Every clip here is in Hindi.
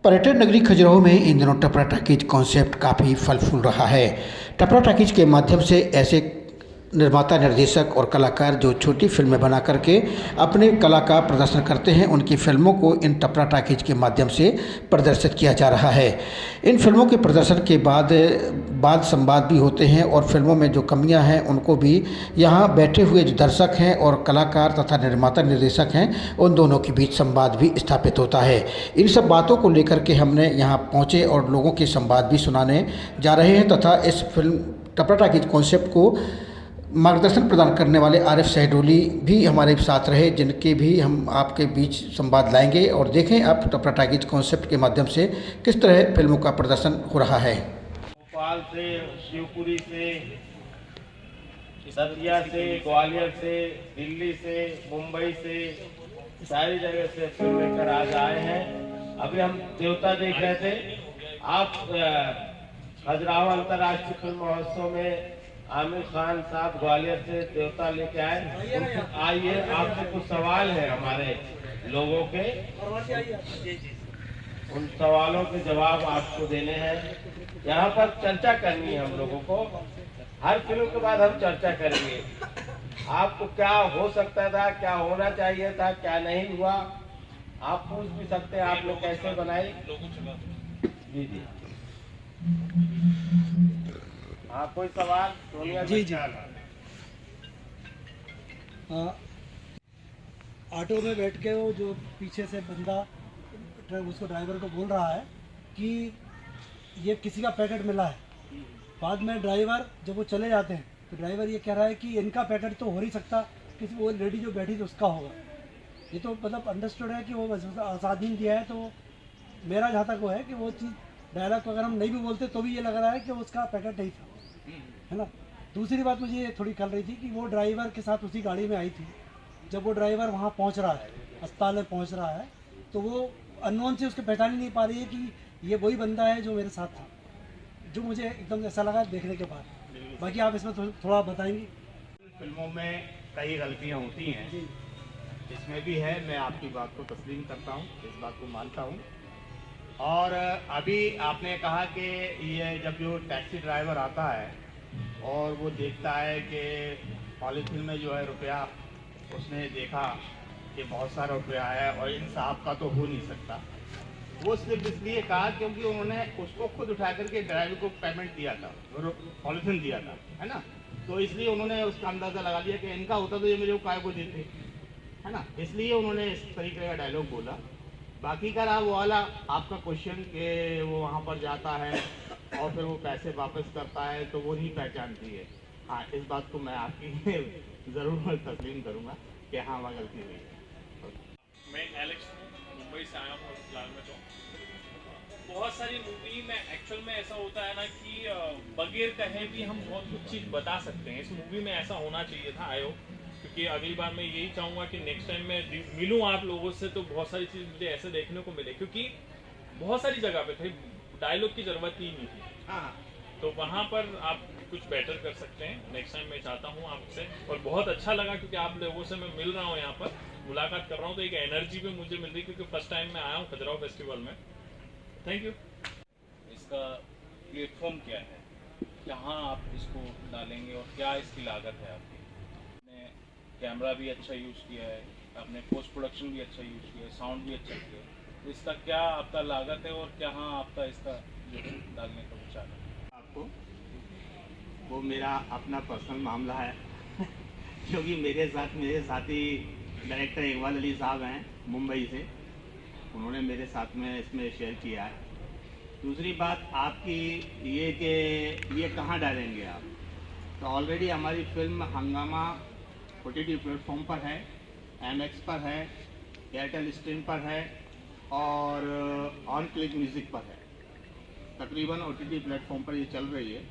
पर्यटन नगरी खजुराहो में इन दिनों टपरा टाकीज कॉन्सेप्ट काफ़ी फल फूल रहा है। टपरा टाकीज के माध्यम से ऐसे निर्माता, निर्देशक और कलाकार जो छोटी फिल्में बना करके अपने कला का प्रदर्शन करते हैं, उनकी फिल्मों को इन टपरा टाकीज के माध्यम से प्रदर्शित किया जा रहा है। इन फिल्मों के प्रदर्शन के बाद वाद संवाद भी होते हैं और फिल्मों में जो कमियां हैं उनको भी यहाँ बैठे हुए जो दर्शक हैं और कलाकार तथा निर्माता, निर्देशक हैं, उन दोनों के बीच संवाद भी स्थापित होता है। इन सब बातों को लेकर के हमने यहाँ पहुँचे और लोगों के संवाद भी सुनाने जा रहे हैं तथा इस फिल्म टपरा टाकीज कॉन्सेप्ट को मार्गदर्शन प्रदान करने वाले आरिफ सहडोली भी हमारे साथ रहे, जिनके भी हम आपके बीच संवाद लाएंगे और देखें आप टपरा टाकीज कॉन्सेप्ट के माध्यम से किस तरह फिल्मों का प्रदर्शन हो रहा है। भोपाल से, शिवपुरी से, दतिया से, ग्वालियर से, दिल्ली से, मुंबई से, सारी जगह से फिल्म लेकर आज आए हैं। अभी हम देवता देख रहे थे। आप खजुराहो अंतर्राष्ट्रीय फिल्म महोत्सव में आमिर खान साहब ग्वालियर से देवता लेके आए। आइए, आपसे कुछ सवाल है हमारे लोगों के, उन सवालों के जवाब आपको देने हैं। यहाँ पर चर्चा करनी है हम लोगों को। हर फिल्म के बाद हम चर्चा करेंगे। आपको क्या हो सकता था, क्या होना चाहिए था, क्या नहीं हुआ, आप पूछ भी सकते हैं। आप लोग कैसे बनाए? जी जी, हाँ, कोई सवाल? सोनिया जी जी। ऑटो में बैठ के वो जो पीछे से बंदा उसको ड्राइवर को बोल रहा है कि ये किसी का पैकेट मिला है। बाद में ड्राइवर जब वो चले जाते हैं तो ड्राइवर ये कह रहा है कि इनका पैकेट तो हो नहीं सकता, किसी वो लेडी जो बैठी थी उसका होगा। ये तो मतलब अंडरस्टूड है कि वो आज़ादी दिया है। तो मेरा जहाँ तक वो है कि वो चीज़ डायलॉग को अगर हम नहीं भी बोलते तो भी ये लग रहा है कि उसका पैकेट नहीं था, है ना। दूसरी बात मुझे ये थोड़ी खल रही थी कि वो ड्राइवर के साथ उसी गाड़ी में आई थी। जब वो ड्राइवर वहाँ पहुँच रहा है, अस्पताल में पहुँच रहा है, तो वो अननोन से उसको पहचान ही नहीं पा रही है कि ये वही बंदा है जो मेरे साथ था, जो मुझे एकदम ऐसा लगा देखने के बाद। बाकी आप इसमें थोड़ा बताएंगे। फिल्मों में कई गलतियाँ होती हैं, इसमें भी है। मैं आपकी बात को तस्लीम करता हूँ, इस बात को मानता हूँ। और अभी आपने कहा कि ये जब जो टैक्सी ड्राइवर आता है और वो देखता है कि पॉलीथीन में जो है रुपया, उसने देखा कि बहुत सारा रुपया है और इन साहब का तो हो नहीं सकता। वो सिर्फ इसलिए कहा क्योंकि उन्होंने उसको खुद उठा करके ड्राइवर को पेमेंट दिया था, पॉलीथीन दिया था, है ना। तो इसलिए उन्होंने उसका अंदाज़ा लगा लिया कि इनका होता तो ये मेरे को काय को देते, है ना। इसलिए उन्होंने इस तरीके का डायलॉग बोला। बाकी का रहा वो वाला आपका क्वेश्चन कि वो वहाँ पर जाता है और फिर वो पैसे वापस करता है तो वो नहीं पहचानती है। हाँ, इस बात को मैं आपकी ज़रूर तस्लीम करूँगा कि हाँ, वहाँ गलती हुई है। मैं एलेक्स मुंबई से आया हूँ फिलहाल में। तो बहुत सारी मूवी में एक्चुअल में ऐसा होता है ना कि बगैर कहे भी हम बहुत कुछ चीज़ बता सकते हैं। इस मूवी में ऐसा होना चाहिए था, आयो, क्योंकि अगली बार मैं यही चाहूँगा कि नेक्स्ट टाइम मैं मिलूँ आप लोगों से तो बहुत सारी चीज़ मुझे ऐसे देखने को मिले, क्योंकि बहुत सारी जगह पे थे डायलॉग की ज़रूरत ही नहीं थी। हाँ, तो वहाँ पर आप कुछ बेटर कर सकते हैं। नेक्स्ट टाइम मैं चाहता हूँ आपसे, और बहुत अच्छा लगा क्योंकि आप लोगों से मैं मिल रहा हूँ, यहाँ पर मुलाकात कर रहा हूँ, तो एक एनर्जी भी मुझे मिल रही, क्योंकि फर्स्ट टाइम मैं आया हूँ खजुराहो फेस्टिवल में। Thank you. इसका प्लेटफॉर्म क्या है, कहाँ आप इसको डालेंगे और क्या इसकी लागत है आपकी? आपने कैमरा भी अच्छा यूज़ किया है, आपने पोस्ट प्रोडक्शन भी अच्छा यूज़ किया है, साउंड भी अच्छा किया है, तो इसका क्या आपका लागत है और क्या हाँ आपका इसका जो डालने का विचार है? आपको वो मेरा अपना पर्सनल मामला है क्योंकि मेरे साथी डायरेक्टर इकबाल अली साहब हैं मुंबई से, उन्होंने मेरे साथ में इसमें शेयर किया है। दूसरी बात आपकी ये कि ये कहाँ डालेंगे आप, तो ऑलरेडी हमारी फिल्म हंगामा OTT प्लेटफॉर्म पर है, MX पर है, एयरटेल स्ट्रीम पर है और ऑन क्लिक म्यूज़िक पर है। तकरीबन OTT प्लेटफॉर्म पर ये चल रही है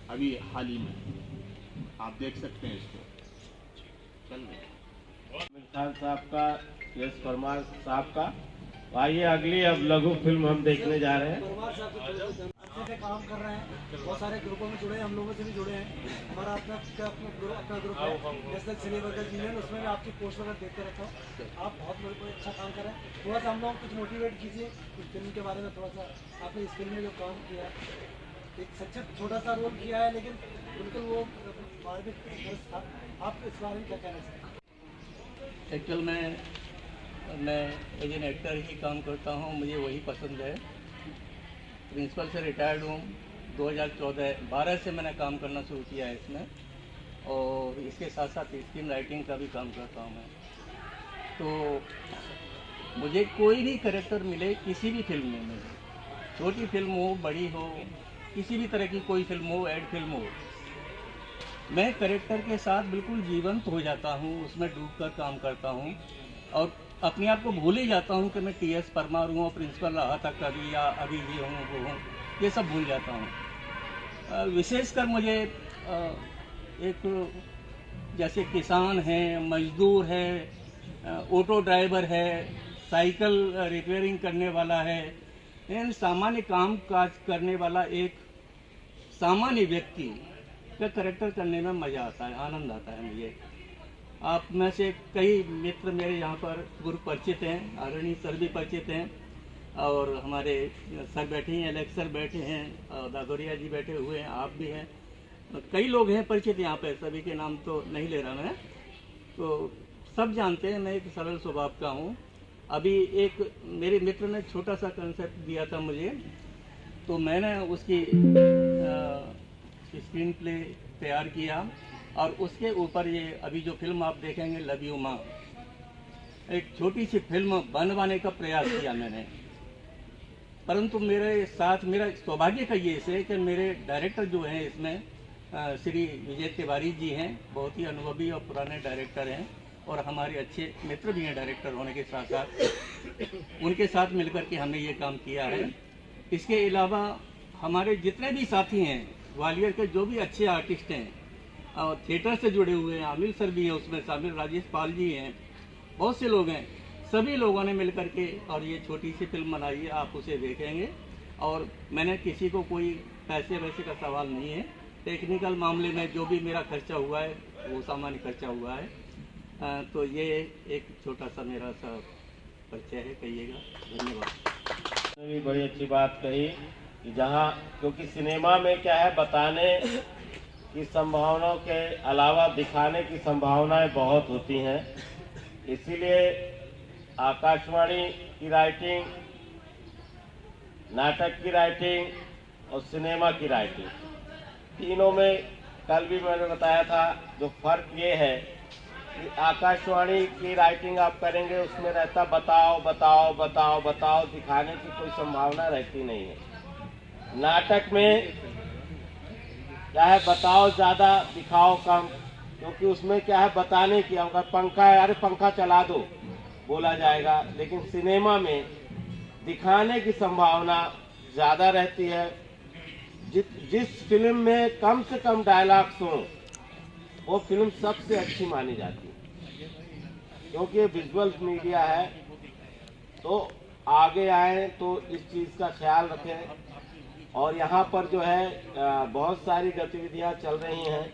अभी हाल ही में, आप देख सकते हैं इसको, चल रही है। आमिर खान साहब का, यश परमार साहब का। आइए अगली अब लघु फिल्म हम देखने जा रहे हैं। से काम कर रहे हैं, बहुत सारे ग्रुपों में जुड़े हैं, हम लोगों से भी जुड़े हैं। हमारा अपना ग्रुप है नेशनल सिने वर्कर्स यूनियन, उसमें मैं आपकी पोस्ट वगैरह देखते रहता हूँ। आप बहुत अच्छा काम कर रहे हैं। थोड़ा सा हम लोग कुछ मोटिवेट कीजिए इस फिल्म के बारे में। थोड़ा सा आपने इस फिल्म में जो काम किया है, एक सच्चा छोटा सा रोल किया है, लेकिन बिल्कुल वो मार्मिक था। आप इस बारे में क्या कहना चाहते हैं? एक्चुअल में मैं एज एन एक्टर ही काम करता हूँ, मुझे वही पसंद है। प्रिंसिपल से रिटायर्ड हूँ। 2012 से मैंने काम करना शुरू किया है इसमें, और इसके साथ साथ स्क्रीन राइटिंग का भी काम करता हूँ मैं। तो मुझे कोई भी कैरेक्टर मिले किसी भी फिल्म में मिले, छोटी फिल्म हो बड़ी हो, किसी भी तरह की कोई फिल्म हो, एड फिल्म हो, मैं कैरेक्टर के साथ बिल्कुल जीवंत हो जाता हूँ, उसमें डूबकर काम करता हूँ और अपने आप को भूल ही जाता हूँ कि मैं टीएस परमार हूँ, प्रिंसिपल रहा था कभी, या अभी ये हूँ वो हूँ, ये सब भूल जाता हूँ। विशेषकर मुझे एक जैसे किसान है, मजदूर है, ऑटो ड्राइवर है, साइकिल रिपेयरिंग करने वाला है, इन सामान्य काम काज करने वाला एक सामान्य व्यक्ति का कैरेक्टर करने में मज़ा आता है, आनंद आता है मुझे। आप में से कई मित्र मेरे यहाँ पर गुरु परिचित हैं, आदरणीय सर भी परिचित हैं, और हमारे सर बैठे हैं, एलेक्स सर बैठे हैं, और दादोरिया जी बैठे हुए हैं, आप भी हैं, कई लोग हैं परिचित यहाँ पे, सभी के नाम तो नहीं ले रहा मैं। तो सब जानते हैं मैं एक सरल स्वभाव का हूँ। अभी एक मेरे मित्र ने छोटा सा कंसेप्ट दिया था मुझे, तो मैंने उसकी स्क्रीन प्ले तैयार किया, और उसके ऊपर ये अभी जो फिल्म आप देखेंगे लव यू माँ, एक छोटी सी फिल्म बनवाने का प्रयास किया मैंने। परंतु मेरे साथ मेरा सौभाग्य का ये है कि मेरे डायरेक्टर जो हैं इसमें श्री विजय तिवारी जी हैं, बहुत ही अनुभवी और पुराने डायरेक्टर हैं, और हमारे अच्छे मित्र भी हैं डायरेक्टर होने के साथ साथ। उनके साथ मिलकर के हमने ये काम किया है। इसके अलावा हमारे जितने भी साथी हैं ग्वालियर के, जो भी अच्छे आर्टिस्ट हैं और थिएटर से जुड़े हुए हैं, आमिर सर भी हैं उसमें शामिल, राजेश पाल जी हैं, बहुत से लोग हैं, सभी लोगों ने मिलकर के और ये छोटी सी फिल्म बनाई है। आप उसे देखेंगे, और मैंने किसी को कोई पैसे वैसे का सवाल नहीं है। टेक्निकल मामले में जो भी मेरा खर्चा हुआ है वो सामान्य खर्चा हुआ है। तो ये एक छोटा सा मेरा सा परिचय है, कहिएगा। धन्यवाद। भी बड़ी अच्छी बात कही कि जहाँ, क्योंकि सिनेमा में क्या है, बताने की संभावनाओं के अलावा दिखाने की संभावनाएं बहुत होती हैं। इसीलिए आकाशवाणी की राइटिंग, नाटक की राइटिंग और सिनेमा की राइटिंग, तीनों में कल भी मैंने बताया था, जो फर्क ये है कि आकाशवाणी की राइटिंग आप करेंगे उसमें रहता बताओ बताओ बताओ बताओ, दिखाने की कोई संभावना रहती नहीं है। नाटक में क्या है, बताओ ज़्यादा दिखाओ कम, क्योंकि उसमें क्या है, बताने की, अगर पंखा है अरे पंखा चला दो बोला जाएगा, लेकिन सिनेमा में दिखाने की संभावना ज़्यादा रहती है। जिस फिल्म में कम से कम डायलॉग्स हों वो फिल्म सबसे अच्छी मानी जाती है, क्योंकि ये विजुअल मीडिया है। तो आगे आए तो इस चीज़ का ख्याल रखें। और यहाँ पर जो है बहुत सारी गतिविधियाँ चल रही हैं,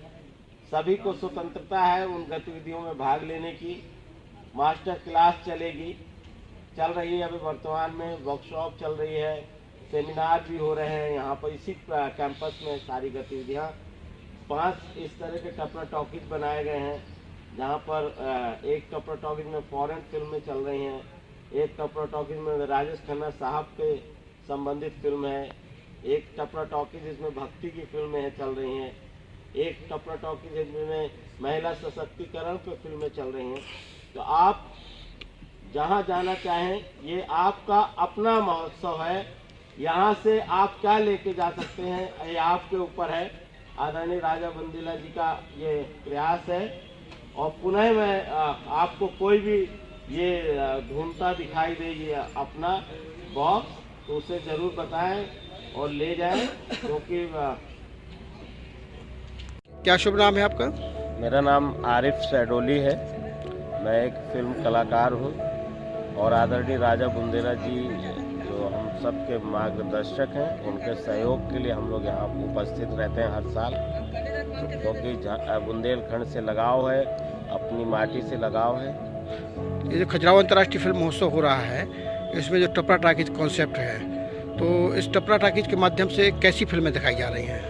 सभी को स्वतंत्रता है उन गतिविधियों में भाग लेने की। मास्टर क्लास चलेगी, चल रही है, अभी वर्तमान में वर्कशॉप चल रही है, सेमिनार भी हो रहे हैं यहाँ पर इसी कैंपस में। सारी गतिविधियाँ 5 इस तरह के टपरा टॉकीज बनाए गए हैं, जहाँ पर एक टपरा टॉकीज में फॉरेन फिल्में चल रही हैं, एक टपरा टॉकीज में राजेश खन्ना साहब के संबंधित फिल्म है, एक टपरा टॉकीज जिसमें भक्ति की फिल्में चल रही हैं, एक टपरा टॉकीज जिसमें महिला सशक्तिकरण पर फिल्में चल रही हैं। तो आप जहाँ जाना चाहें, ये आपका अपना महोत्सव है, यहाँ से आप क्या लेके जा सकते हैं ये आपके ऊपर है। आदरणीय राजा बंदीला जी का ये प्रयास है। और पुनः मैं आपको कोई भी ये ढूंढता दिखाई दे ये अपना बॉक्स, तो उसे जरूर बताएं और ले जाएं, क्योंकि क्या शुभ नाम है आपका? मेरा नाम आरिफ सैडोली है, मैं एक फिल्म कलाकार हूँ। और आदरणीय राजा बुंदेला जी जो हम सबके मार्गदर्शक हैं। उनके सहयोग के लिए हम लोग यहाँ उपस्थित रहते हैं हर साल, क्योंकि बुंदेलखंड से लगाव है, अपनी माटी से लगाव है। ये जो खजुराहो अंतर्राष्ट्रीय फिल्म महोत्सव हो रहा है, इसमें जो टपरा टाकीज कॉन्सेप्ट है, तो इस टपरा टाकीज के माध्यम से कैसी फिल्में दिखाई जा रही हैं?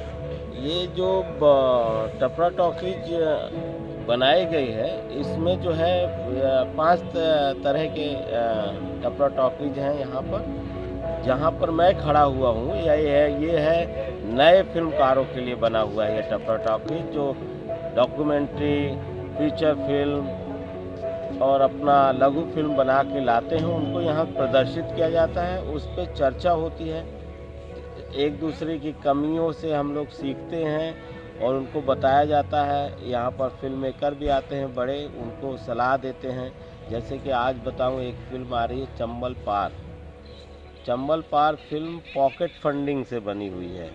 ये जो टपरा टॉकीज बनाई गई है, इसमें जो है 5 तरह के टपरा टॉकीज हैं यहाँ पर। जहाँ पर मैं खड़ा हुआ हूँ ये है नए फिल्मकारों के लिए बना हुआ है ये टपरा टॉकीज, जो डॉक्यूमेंट्री, फीचर फिल्म और अपना लघु फिल्म बना के लाते हैं, उनको यहाँ प्रदर्शित किया जाता है। उस पर चर्चा होती है, एक दूसरे की कमियों से हम लोग सीखते हैं और उनको बताया जाता है। यहाँ पर फिल्म मेकर भी आते हैं बड़े, उनको सलाह देते हैं। जैसे कि आज बताऊँ, एक फिल्म आ रही है चंबल पार। चंबल पार फिल्म पॉकेट फंडिंग से बनी हुई है।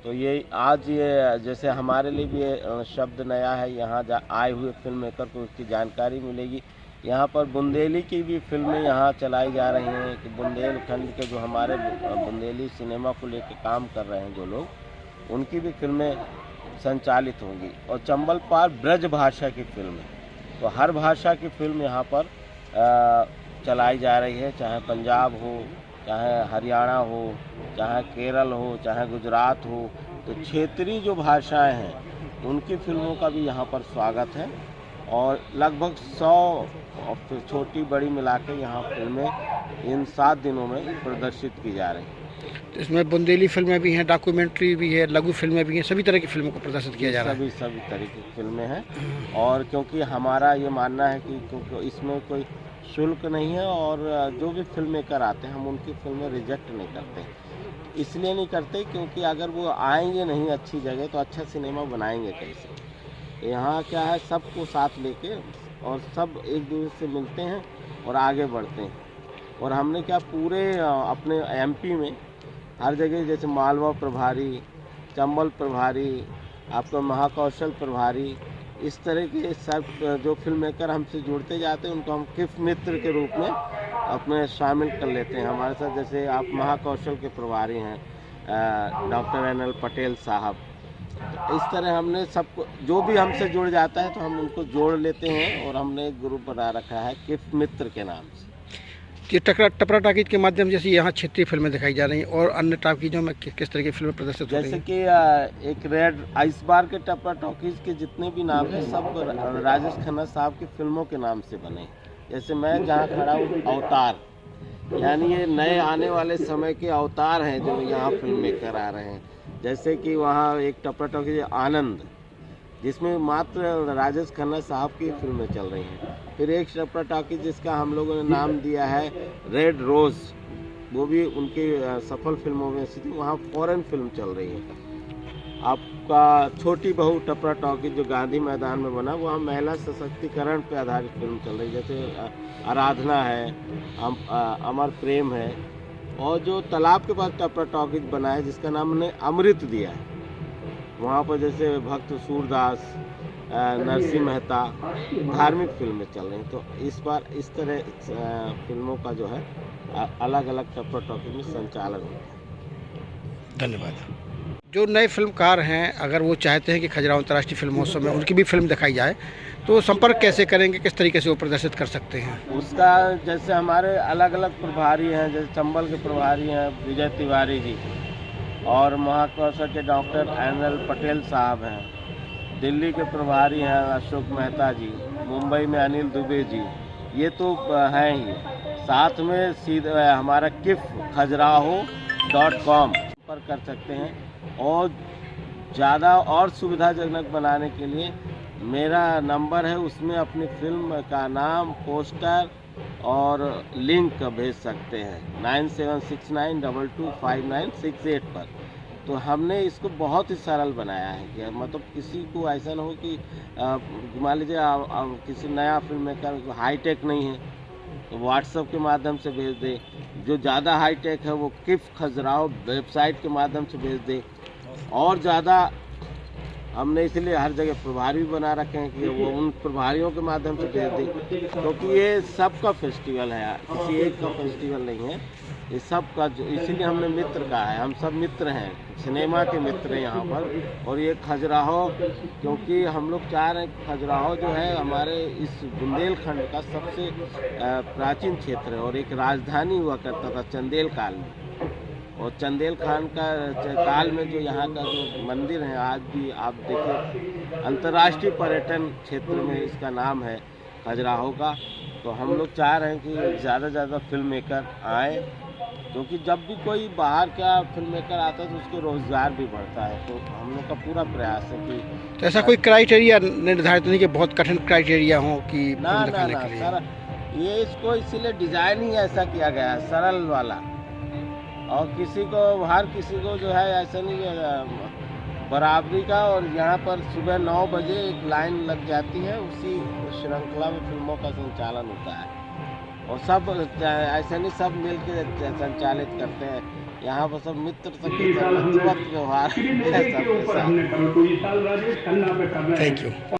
तो ये आज ये जैसे हमारे लिए भी ये शब्द नया है, यहाँ आए हुए फिल्म मेकर को उसकी जानकारी मिलेगी। यहाँ पर बुंदेली की भी फिल्में यहाँ चलाई जा रही हैं कि बुंदेलखंड के जो हमारे बुंदेली सिनेमा को लेकर काम कर रहे हैं जो लोग, उनकी भी फिल्में संचालित होंगी। और चंबल पार ब्रज भाषा की फिल्म है, तो हर भाषा की फिल्म यहाँ पर चलाई जा रही है, चाहे पंजाब हो, चाहे हरियाणा हो, चाहे केरल हो, चाहे गुजरात हो। तो क्षेत्रीय जो भाषाएं हैं उनकी फिल्मों का भी यहाँ पर स्वागत है। और लगभग 100 छोटी बड़ी मिला के यहाँ फिल्में इन 7 दिनों में प्रदर्शित की जा रही हैं। तो इसमें बुंदेली फिल्में भी हैं, डॉक्यूमेंट्री भी है, लघु फिल्में भी हैं, सभी तरह की फिल्मों को प्रदर्शित किया जा रहा है। सभी तरह की फिल्में हैं। और क्योंकि हमारा ये मानना है कि क्योंकि इसमें कोई शुल्क नहीं है और जो भी फिल्म मेकर आते हैं हम उनकी फिल्में रिजेक्ट नहीं करते। इसलिए नहीं करते क्योंकि अगर वो आएंगे नहीं अच्छी जगह तो अच्छा सिनेमा बनाएंगे कैसे। यहाँ क्या है, सबको साथ लेके और सब एक दूसरे से मिलते हैं और आगे बढ़ते हैं। और हमने क्या पूरे अपने एमपी में हर जगह, जैसे मालवा प्रभारी, चंबल प्रभारी, आपका महाकौशल प्रभारी, इस तरह के सब जो फिल्म मेकर हमसे जुड़ते जाते हैं उनको हम किफ मित्र के रूप में अपने शामिल कर लेते हैं हमारे साथ। जैसे आप महाकौशल के प्रभारी हैं डॉक्टर NL पटेल साहब। इस तरह हमने सबको, जो भी हमसे जुड़ जाता है तो हम उनको जोड़ लेते हैं और हमने एक ग्रुप बना रखा है किफ मित्र के नाम से। ये टपरा टाकीज के माध्यम जैसे यहाँ क्षेत्रीय फिल्में दिखाई जा रही हैं और अन्य टाकीजों में किस तरह की फिल्में प्रदर्शित हो रही हैं? जैसे कि एक रेड इस बार के टपरा टॉकीज के जितने भी नाम हैं सब राजेश खन्ना साहब की फिल्मों के नाम से बने। जैसे मैं जहाँ खड़ा हूँ, अवतार, यानी ये नए आने वाले समय के अवतार हैं जो यहाँ फिल्म मेकर आ रहे हैं। जैसे कि वहाँ एक टपरा टॉकीज आनंद, जिसमें मात्र राजेश खन्ना साहब की फिल्में चल रही हैं। फिर एक टपरा टॉकीज जिसका हम लोगों ने नाम दिया है रेड रोज, वो भी उनकी सफल फिल्मों में से थी, वहाँ फॉरेन फिल्म चल रही है। आपका छोटी बहू टपरा टॉकीज जो गांधी मैदान में बना, वहाँ महिला सशक्तिकरण पर आधारित फिल्म चल रही है। जैसे आराधना है, अमर प्रेम है। और जो तालाब के पास टपरा टॉकीज बना है जिसका नाम हमने अमृत दिया है, वहाँ पर जैसे भक्त सूरदास, नरसिंह मेहता, धार्मिक फिल्में चल रही हैं। तो इस बार इस तरह फिल्मों का जो है अलग अलग टपरा टॉकीज में संचालन होता है। धन्यवाद। जो नए फिल्मकार हैं, अगर वो चाहते हैं कि खजुराहो अंतर्राष्ट्रीय फिल्म महोत्सव में उनकी भी फिल्म दिखाई जाए तो संपर्क कैसे करेंगे, किस तरीके से वो प्रदर्शित कर सकते हैं? उसका जैसे हमारे अलग अलग प्रभारी हैं, जैसे चंबल के प्रभारी हैं विजय तिवारी जी, और महाकौशल के डॉक्टर NL पटेल साहब हैं, दिल्ली के प्रभारी हैं अशोक मेहता जी, मुंबई में अनिल दुबे जी, ये तो हैं ही। साथ में सीधा हमारा किफ खजुराहो.com पर कर सकते हैं। और ज़्यादा और सुविधाजनक बनाने के लिए मेरा नंबर है, उसमें अपनी फिल्म का नाम, पोस्टर और लिंक भेज सकते हैं 9769225968 पर। तो हमने इसको बहुत ही सरल बनाया है कि मतलब किसी को ऐसा ना हो कि मान लीजिए किसी नया फिल्म मेकर हाईटेक नहीं है तो व्हाट्सएप के माध्यम से भेज दे, जो ज़्यादा हाईटेक है वो किफ खजुराहो वेबसाइट के माध्यम से भेज दे। और ज़्यादा हमने इसलिए हर जगह प्रभारी भी बना रखे हैं कि वो उन प्रभारियों के माध्यम से भेज दें, क्योंकि ये सबका फेस्टिवल है, किसी एक का फेस्टिवल नहीं है। ये सब का इसीलिए हमने मित्र कहा है। हम सब मित्र हैं, सिनेमा के मित्र हैं यहाँ पर। और ये खजुराहो, क्योंकि हम लोग चाह रहे हैं कि खजुराहो जो है हमारे इस बुंदेलखंड का सबसे प्राचीन क्षेत्र है और एक राजधानी हुआ करता था चंदेल काल में। और चंदेल खान का काल में जो यहाँ का जो मंदिर है, आज भी आप देखिए अंतर्राष्ट्रीय पर्यटन क्षेत्र में इसका नाम है खजुराहो का। तो हम लोग चाह रहे हैं कि ज़्यादा से ज़्यादा फिल्म मेकर आए, क्योंकि जब भी कोई बाहर का फिल्म मेकर आता है तो उसको रोज़गार भी बढ़ता है। तो हम लोग का पूरा प्रयास है कि तो ऐसा कोई क्राइटेरिया निर्धारित नहीं कि बहुत कठिन क्राइटेरिया हो कि ना फिल्म ना दिखाने ना के लिए? सर, ये इसको इसीलिए डिज़ाइन ही ऐसा किया गया है, सरल वाला। और किसी को हर किसी को जो है ऐसा नहीं है, बराबरी का। और यहाँ पर सुबह 9 बजे एक लाइन लग जाती है, उसी श्रृंखला में फिल्मों का संचालन होता है। और सब ऐसा नहीं, सब मिल के संचालित करते हैं। यहाँ पर सब मित्र सबके साथ व्यवहार है सबके साथ। Thank you.